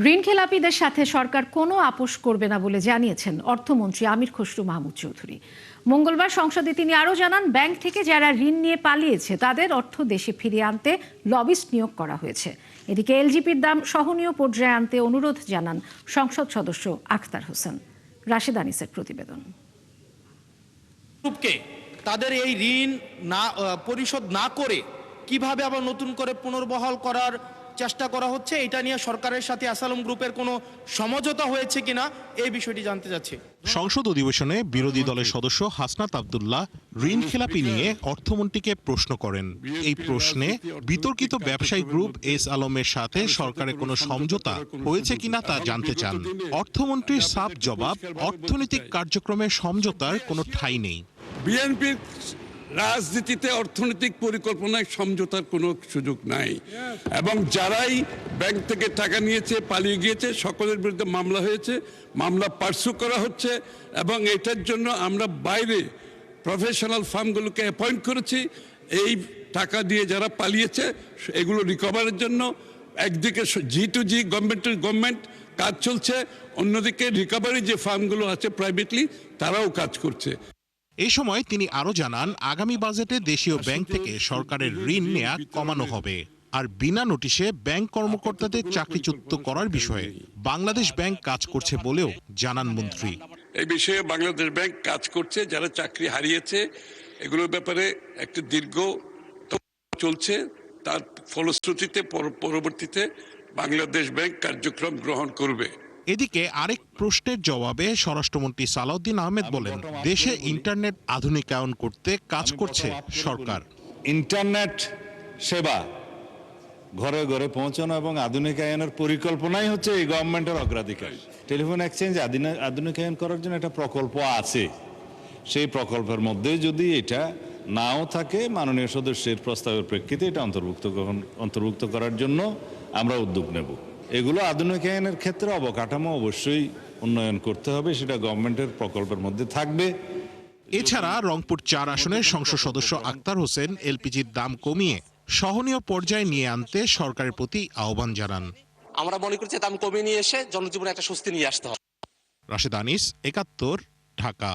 ঋণখেলাপিদের সাথে সরকার কোনো আপোষ করবে না বলে জানিয়েছেন অর্থমন্ত্রী আমির খসরু মাহমুদ চৌধুরী। মঙ্গলবার সংসদে তিনি আরও জানান, ব্যাংক থেকে যারা ঋণ নিয়ে পালিয়েছে তাদের অর্থ দেশে ফিরিয়ে আনতে লবিস্ট নিয়োগ করা হয়েছে। এদিকে এলজিপির দাম সহনীয় পর্যায়ে আনতে অনুরোধ জানান সংসদ সদস্য আখতার হোসেন। রাশেদ আনিসের প্রতিবেদন। তাদের এই ঋণ না পরিশোধ না করে কিভাবে আবার নতুন করে পুনর্বহাল করার চেষ্টা করা হচ্ছে, এটা নিয়ে সরকারের সাথে অ্যাসালম গ্রুপের কোনো সমঝোতা হয়েছে কিনা এই বিষয়টি জানতে চাচ্ছি। সংসদ অধিবেশনে বিরোধী দলের সদস্য হাসনাত আব্দুল্লাহ ঋণ খেলাপি নিয়ে অর্থমন্ত্রীকে প্রশ্ন করেন। এই প্রশ্নে বিতর্কিত ব্যবসায়ী গ্রুপ এস আলমের সাথে সরকারের কোনো সমঝোতা হয়েছে কিনা তা জানতে চান। অর্থমন্ত্রীর সাফ জবাব, অর্থনৈতিক কার্যক্রমের সমঝোতার কোনো ঠাঁই নেই। বিএনপির রাজনীতিতে অর্থনৈতিক পরিকল্পনায় সমঝোতার কোনো সুযোগ নাই, এবং যারাই ব্যাংক থেকে টাকা নিয়েছে, পালিয়ে গিয়েছে, সকলের বিরুদ্ধে মামলা হয়েছে, মামলা পার্সু করা হচ্ছে, এবং এটার জন্য আমরা বাইরে প্রফেশনাল ফার্মগুলোকে অ্যাপয়েন্ট করেছি। এই টাকা দিয়ে যারা পালিয়েছে এগুলো রিকভারের জন্য একদিকে G2G গভর্নমেন্ট টু গভর্নমেন্ট কাজ চলছে, অন্যদিকে রিকভারি যে ফার্মগুলো আছে প্রাইভেটলি তারাও কাজ করছে। এই সময় তিনি আরও জানান, আগামী বাজেটে দেশীয় ব্যাংক থেকে সরকারের ঋণ নেয়া কমানো হবে, আর বিনা নোটিশে ব্যাংক কর্মকর্তাদের চাকরিচ্যুত করার বিষয়ে বাংলাদেশ ব্যাংক কাজ করছে বলেও জানান মন্ত্রী। এই বিষয়ে বাংলাদেশ ব্যাংক কাজ করছে, যারা চাকরি হারিয়েছে এগুলোর ব্যাপারে একটা দীর্ঘ চলছে, তার ফলশ্রুতিতে পরবর্তীতে বাংলাদেশ ব্যাংক কার্যক্রম গ্রহণ করবে। এদিকে আরেক প্রশ্নের জবাবে স্বরাষ্ট্রমন্ত্রী সালাউদ্দিন আহমেদ বলেন, দেশে ইন্টারনেট আধুনিকায়ন করতে কাজ করছে সরকার। ইন্টারনেট সেবা ঘরে ঘরে পৌঁছানো এবং আধুনিকায়নের পরিকল্পনাই হচ্ছে এই গভর্নমেন্টের অগ্রাধিকার। টেলিফোন এক্সচেঞ্জ আধুনিকায়ন করার জন্য একটা প্রকল্প আছে, সেই প্রকল্পের মধ্যে যদি এটা নাও থাকে, মাননীয় সদস্যের প্রস্তাবের প্রেক্ষিতে এটা অন্তর্ভুক্ত করার জন্য আমরা উদ্যোগ নেব। এগুলো আধুনিকায়নের ক্ষেত্রে অবকাঠামো অবশ্যই উন্নয়ন করতে হবে, সেটা গভর্নমেন্টের প্রকল্পের মধ্যে থাকবে। এছাড়া রংপুর ৪ আসনের সংসদ সদস্য আখতার হোসেন এলপিজির দাম কমিয়ে সহনীয় পর্যায়ে নিয়ে আনতে সরকারের প্রতি আহ্বান জানান। আমরা মনে করছি দাম কমিয়ে নিয়ে এসে জনজীবনে একটা স্বস্তি নিয়ে আসতে হবে। রাশেদ আনিস, ৭১, ঢাকা।